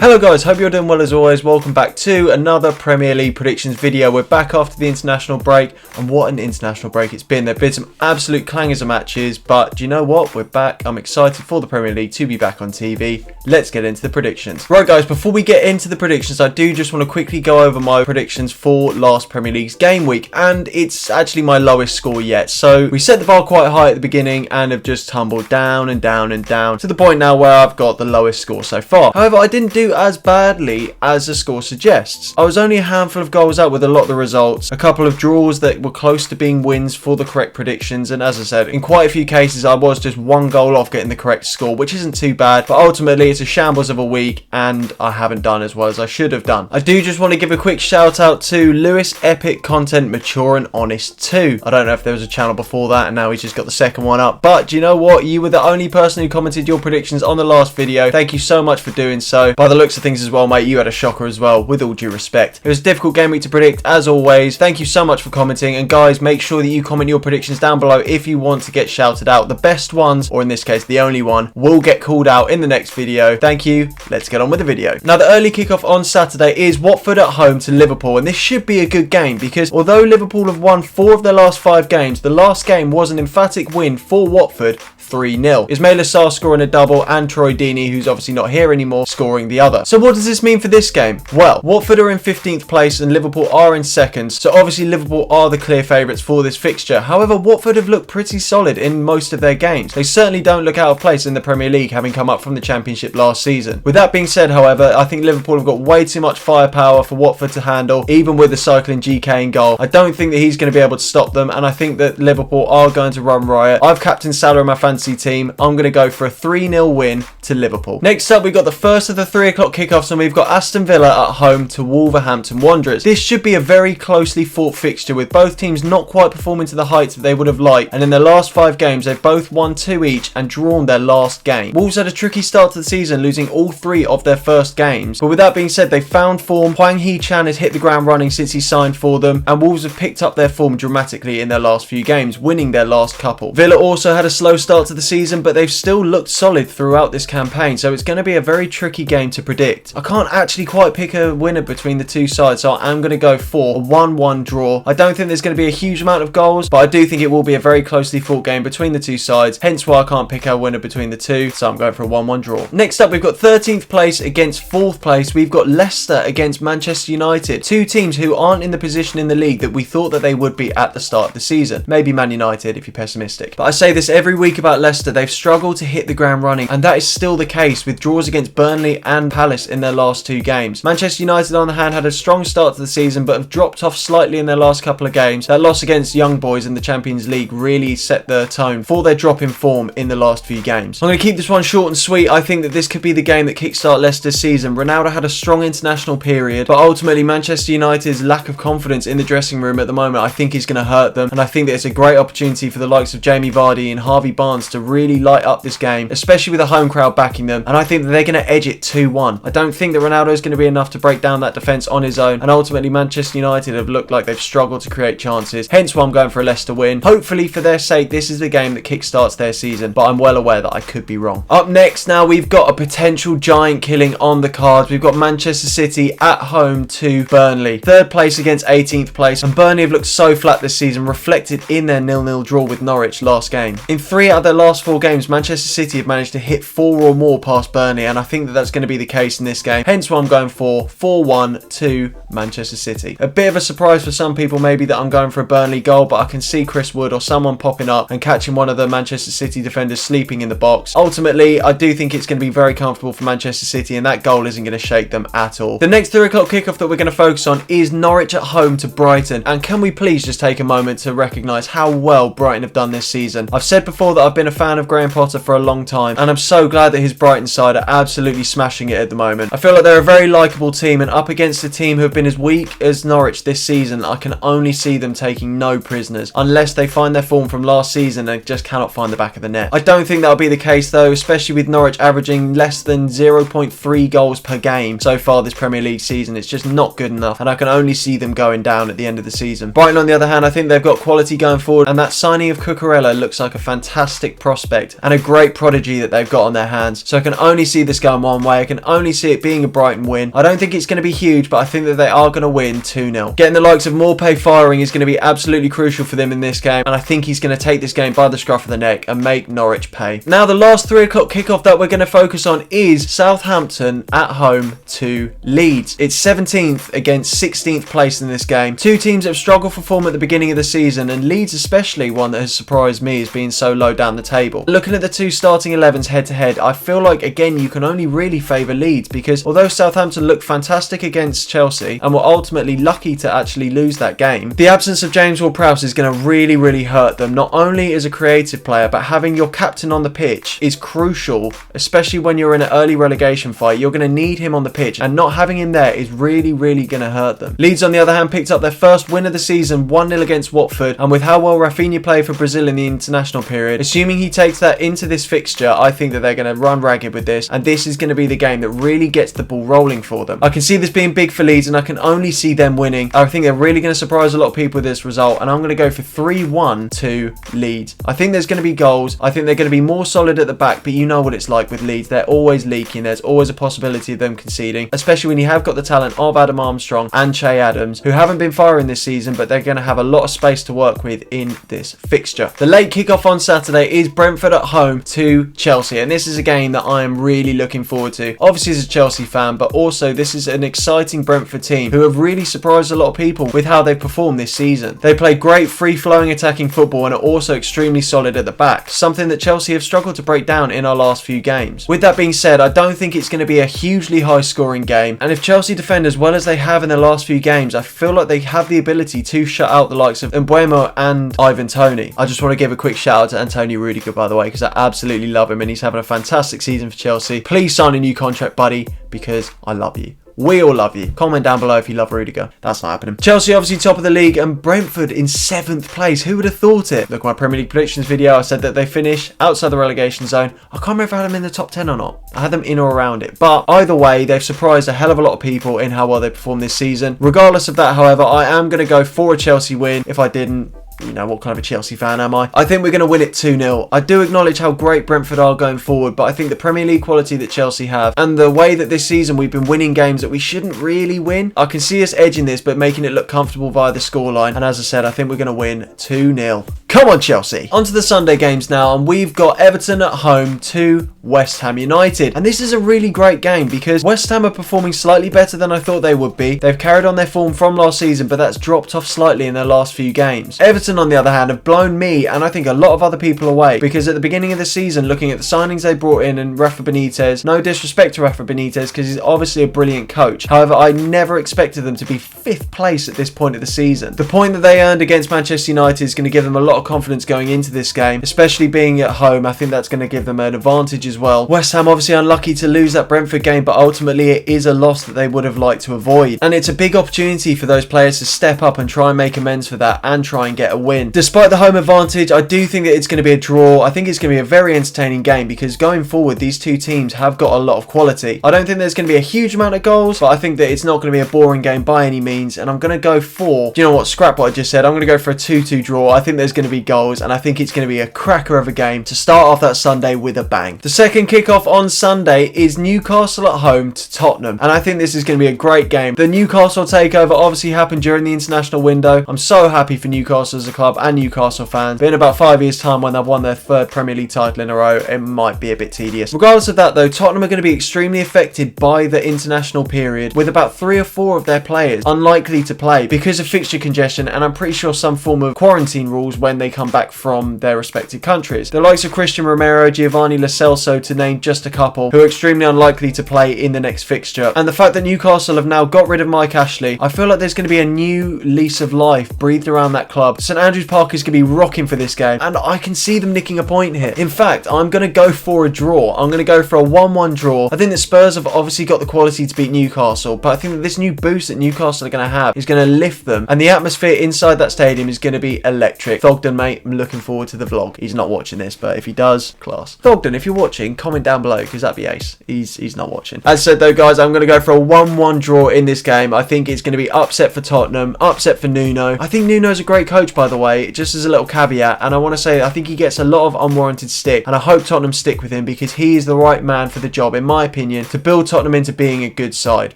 Hello guys, hope you're doing well as always. Welcome back to another Premier League predictions video. We're back after the international break, and what an international break it's been. There have been some absolute clangers of matches, but do you know what? We're back. I'm excited for the Premier League to be back on TV. Let's get into the predictions. Right guys, before we get into the predictions, I do just want to quickly go over my predictions for last Premier League's game week, and it's actually my lowest score yet. So we set the bar quite high at the beginning and have just tumbled down and down and down to the point now where I've got the lowest score so far. However, I didn't do as badly as the score suggests. I was only a handful of goals out with a lot of the results, a couple of draws that were close to being wins for the correct predictions, and as I said, in quite a few cases I was just one goal off getting the correct score, which isn't too bad, but ultimately it's a shambles of a week and I haven't done as well as I should have done. I do just want to give a quick shout out to Lewis Epic Content Mature and Honest 2. I don't know if there was a channel before that and now he's just got the second one up, but do you know what? You were the only person who commented your predictions on the last video. Thank you so much for doing so. By the looks of things as well, mate, you had a shocker as well, with all due respect. It was a difficult game week to predict as always. Thank you so much for commenting, and guys, make sure that you comment your predictions down below if you want to get shouted out. The best ones, or in this case the only one, will get called out in the next video. Thank you. Let's get on with the video. Now, the early kickoff on Saturday is Watford at home to Liverpool, and this should be a good game because although Liverpool have won 4 of their last 5 games, the last game was an emphatic win for Watford, 3-0. Ismaila Sarr scoring a double and Troy Deeney, who's obviously not here anymore, scoring the other. So what does this mean for this game? Well, Watford are in 15th place and Liverpool are in 2nd, so obviously Liverpool are the clear favourites for this fixture. However, Watford have looked pretty solid in most of their games. They certainly don't look out of place in the Premier League, having come up from the Championship last season. With that being said, however, I think Liverpool have got way too much firepower for Watford to handle, even with the cycling GK in goal. I don't think that he's going to be able to stop them, and I think that Liverpool are going to run riot. I've captained Salah in my fantasy team. I'm going to go for a 3-0 win to Liverpool. Next up, we've got the first of the 3 o'clock kickoffs, and we've got Aston Villa at home to Wolverhampton Wanderers. This should be a very closely fought fixture, with both teams not quite performing to the heights that they would have liked, and in their last 5 games they've both won 2 each and drawn their last game. Wolves had a tricky start to the season, losing all 3 of their first games, but with that being said, they've found form. Hwang Hee-chan has hit the ground running since he signed for them, and Wolves have picked up their form dramatically in their last few games, winning their last couple. Villa also had a slow start to the season, but they've still looked solid throughout this campaign, so it's going to be a very tricky game to predict. I can't actually quite pick a winner between the two sides, so I'm going to go for a 1-1 draw. I don't think there's going to be a huge amount of goals, but I do think it will be a very closely fought game between the two sides, hence why I can't pick a winner between the two, so I'm going for a 1-1 draw. Next up, we've got 13th place against 4th place. We've got Leicester against Manchester United, 2 teams who aren't in the position in the league that we thought that they would be at the start of the season. Maybe Man United if you're pessimistic, but I say this every week about Leicester. They've struggled to hit the ground running, and that is still the case with draws against Burnley and Palace in their last 2 games. Manchester United, on the hand, had a strong start to the season but have dropped off slightly in their last couple of games. That loss against Young Boys in the Champions League really set the tone for their drop in form in the last few games. I'm going to keep this one short and sweet. I think that this could be the game that kickstart Leicester's season. Ronaldo had a strong international period, but ultimately Manchester United's lack of confidence in the dressing room at the moment I think is going to hurt them, and I think that it's a great opportunity for the likes of Jamie Vardy and Harvey Barnes to really light up this game, especially with a home crowd backing them, and I think that they're going to edge it 2-1. I don't think that Ronaldo is going to be enough to break down that defence on his own, and ultimately Manchester United have looked like they've struggled to create chances, hence why I'm going for a Leicester win. Hopefully for their sake this is the game that kickstarts their season, but I'm well aware that I could be wrong. Up next now, we've got a potential giant killing on the cards. We've got Manchester City at home to Burnley, 3rd place against 18th place, and Burnley have looked so flat this season, reflected in their 0-0 draw with Norwich last game. In 3 out of their last 4 games, Manchester City have managed to hit 4 or more past Burnley, and I think that that's going to be the case in this game, hence why I'm going for 4-1 to Manchester City. A bit of a surprise for some people maybe that I'm going for a Burnley goal, but I can see Chris Wood or someone popping up and catching one of the Manchester City defenders sleeping in the box. Ultimately, I do think it's going to be very comfortable for Manchester City, and that goal isn't going to shake them at all. The next 3 o'clock kickoff that we're going to focus on is Norwich at home to Brighton, and can we please just take a moment to recognise how well Brighton have done this season. I've said before that I've been a fan of Graham Potter for a long time, and I'm so glad that his Brighton side are absolutely smashing it at the moment. I feel like they're a very likeable team, and up against a team who have been been as weak as Norwich this season, I can only see them taking no prisoners unless they find their form from last season and just cannot find the back of the net. I don't think that'll be the case though, especially with Norwich averaging less than 0.3 goals per game so far this Premier League season. It's just not good enough, and I can only see them going down at the end of the season. Brighton, on the other hand, I think they've got quality going forward, and that signing of Cucurella looks like a fantastic prospect and a great prodigy that they've got on their hands. So I can only see this going one way. I can only see it being a Brighton win. I don't think it's going to be huge, but I think that they are going to win 2-0. Getting the likes of Morpay firing is going to be absolutely crucial for them in this game, and I think he's going to take this game by the scruff of the neck and make Norwich pay. Now, the last 3 o'clock kickoff that we're going to focus on is Southampton at home to Leeds. It's 17th against 16th place in this game. Two teams that have struggled for form at the beginning of the season, and Leeds especially one that has surprised me as being so low down the table. Looking at the two starting 11s head to head, I feel like again you can only really favour Leeds, because although Southampton looked fantastic against Chelsea and were ultimately lucky to actually lose that game, the absence of James Ward-Prowse is going to really hurt them, not only as a creative player, but having your captain on the pitch is crucial, especially when you're in an early relegation fight. You're going to need him on the pitch, and not having him there is really going to hurt them. Leeds, on the other hand, picked up their first win of the season, 1-0 against Watford, and with how well Rafinha played for Brazil in the international period, assuming he takes that into this fixture, I think that they're going to run ragged with this, and this is going to be the game that really gets the ball rolling for them. I can see this being big for Leeds, and I can only see them winning. I think they're really going to surprise a lot of people with this result, and I'm going to go for 3-1 to Leeds. I think there's going to be goals. I think they're going to be more solid at the back, but you know what it's like with Leeds. They're always leaking. There's always a possibility of them conceding, especially when you have got the talent of Adam Armstrong and Che Adams, who haven't been firing this season, but they're going to have a lot of space to work with in this fixture. The late kickoff on Saturday is Brentford at home to Chelsea, and this is a game that I am really looking forward to. Obviously as a Chelsea fan, but also this is an exciting Brentford team who have really surprised a lot of people with how they've performed this season. They play great free-flowing attacking football and are also extremely solid at the back, something that Chelsea have struggled to break down in our last few games. With that being said, I don't think it's going to be a hugely high scoring game, and if Chelsea defend as well as they have in the last few games, I feel like they have the ability to shut out the likes of Mbeumo and Ivan Toney. I just want to give a quick shout out to Antonio Rudiger, by the way, because I absolutely love him and he's having a fantastic season for Chelsea. Please sign a new contract, buddy, because I love you. We all love you. Comment down below if you love Rudiger. That's not happening. Chelsea obviously top of the league, and Brentford in 7th place. Who would have thought it? Look, my Premier League predictions video, I said that they finish outside the relegation zone. I can't remember if I had them in the top 10 or not. I had them in or around it. But either way, they've surprised a hell of a lot of people in how well they performed this season. Regardless of that, however, I am going to go for a Chelsea win. If I didn't, you know, what kind of a Chelsea fan am I? I think we're going to win it 2-0. I do acknowledge how great Brentford are going forward, but I think the Premier League quality that Chelsea have and the way that this season we've been winning games that we shouldn't really win, I can see us edging this but making it look comfortable via the scoreline. And as I said, I think we're going to win 2-0. Come on, Chelsea. On to the Sunday games now, and we've got Everton at home to West Ham United. And this is a really great game because West Ham are performing slightly better than I thought they would be. They've carried on their form from last season, but that's dropped off slightly in their last few games. Everton, on the other hand, have blown me and I think a lot of other people away, because at the beginning of the season, looking at the signings they brought in and Rafa Benitez, no disrespect to Rafa Benitez because he's obviously a brilliant coach. However, I never expected them to be 5th place at this point of the season. The point that they earned against Manchester United is going to give them a lot of confidence going into this game, especially being at home. I think that's going to give them an advantage as well. West Ham obviously unlucky to lose that Brentford game, but ultimately it is a loss that they would have liked to avoid, and it's a big opportunity for those players to step up and try and make amends for that and try and get a win. Despite the home advantage, I do think that it's going to be a draw. I think it's going to be a very entertaining game because going forward these two teams have got a lot of quality. I don't think there's going to be a huge amount of goals, but I think that it's not going to be a boring game by any means, and I'm going to go for, do you know what, scrap what I just said, I'm going to go for a 2-2 draw. I think there's going to be goals, and I think it's going to be a cracker of a game to start off that Sunday with a bang. The second kickoff on Sunday is Newcastle at home to Tottenham, and I think this is going to be a great game. The Newcastle takeover obviously happened during the international window. I'm so happy for Newcastle as a club and Newcastle fans, but in about 5 years time when they've won their 3rd Premier League title in a row, it might be a bit tedious. Regardless of that though, Tottenham are going to be extremely affected by the international period, with about 3 or 4 of their players unlikely to play because of fixture congestion, and I'm pretty sure some form of quarantine rules when they come back from their respective countries. The likes of Christian Romero, Giovanni Lo Celso, to name just a couple, who are extremely unlikely to play in the next fixture. And the fact that Newcastle have now got rid of Mike Ashley, I feel like there's going to be a new lease of life breathed around that club. St Andrews Park is going to be rocking for this game, and I can see them nicking a point here. In fact, I'm going to go for a draw. I'm going to go for a 1-1 draw. I think that Spurs have obviously got the quality to beat Newcastle, but I think that this new boost that Newcastle are going to have is going to lift them, and the atmosphere inside that stadium is going to be electric. Thogden, mate, I'm looking forward to the vlog. He's not watching this, but if he does, class. Thogden, if you're watching, comment down below, because that'd be ace. He's not watching. As said though, guys, I'm going to go for a 1-1 draw in this game. I think it's going to be upset for Tottenham, upset for Nuno. I think Nuno's a great coach, by the way, just as a little caveat, and I want to say I think he gets a lot of unwarranted stick, and I hope Tottenham stick with him because he is the right man for the job, in my opinion, to build Tottenham into being a good side.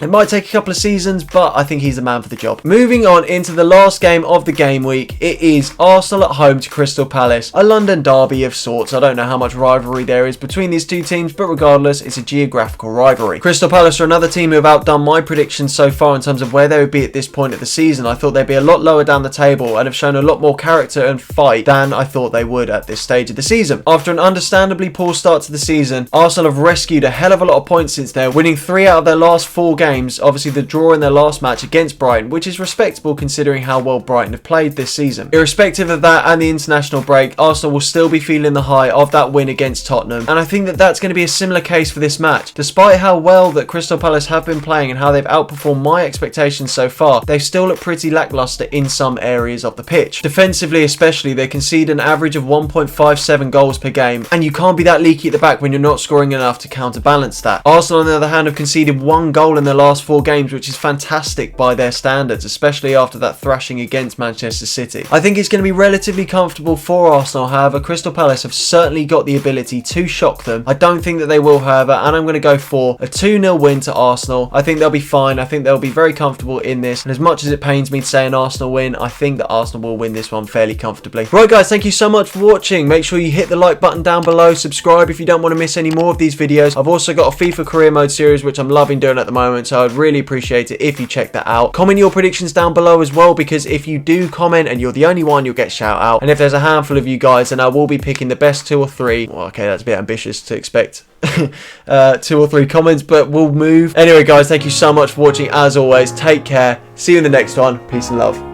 It might take a couple of seasons, but I think he's the man for the job. Moving on into the last game of the game week, it is Arsenal at home to Crystal Palace, a London derby of sorts. I don't know how much rivalry there is between these two teams, but regardless, it's a geographical rivalry. Crystal Palace are another team who have outdone my predictions so far in terms of where they would be at this point of the season. I thought they'd be a lot lower down the table and have shown a lot more character and fight than I thought they would at this stage of the season. After an understandably poor start to the season, Arsenal have rescued a hell of a lot of points since then, winning 3 out of their last 4 games, obviously the draw in their last match against Brighton, which is respectable considering how well Brighton have played this season. Irrespective of that and the international break, Arsenal will still be feeling the high of that win against Tottenham, and I think that that's going to be a similar case for this match. Despite how well that Crystal Palace have been playing and how they've outperformed my expectations so far, they still look pretty lacklustre in some areas of the pitch. Defensively especially, they concede an average of 1.57 goals per game, and you can't be that leaky at the back when you're not scoring enough to counterbalance that. Arsenal, on the other hand, have conceded 1 goal in their last 4 games, which is fantastic by their standards, especially after that thrashing against Manchester City. I think it's going to be relatively comfortable for Arsenal. However, Crystal Palace have certainly got the ability to shock them. I don't think that they will, however, and I'm going to go for a 2-0 win to Arsenal. I think they'll be fine. I think they'll be very comfortable in this, and as much as it pains me to say an Arsenal win, I think that Arsenal will win this one fairly comfortably. Right guys, thank you so much for watching. Make sure you hit the like button down below, subscribe if you don't want to miss any more of these videos. I've also got a FIFA career mode series which I'm loving doing at the moment, so I'd really appreciate it if you check that out. Comment your predictions down below as well, because if you do comment and you're the only one, you'll get shout out, and if there's a handful of you guys, then I will be picking the best 2 or 3. Well, okay, that's a bit ambitious to expect 2 or 3 comments, but we'll move. Anyway guys, thank you so much for watching. As always, take care, see you in the next one. Peace and love.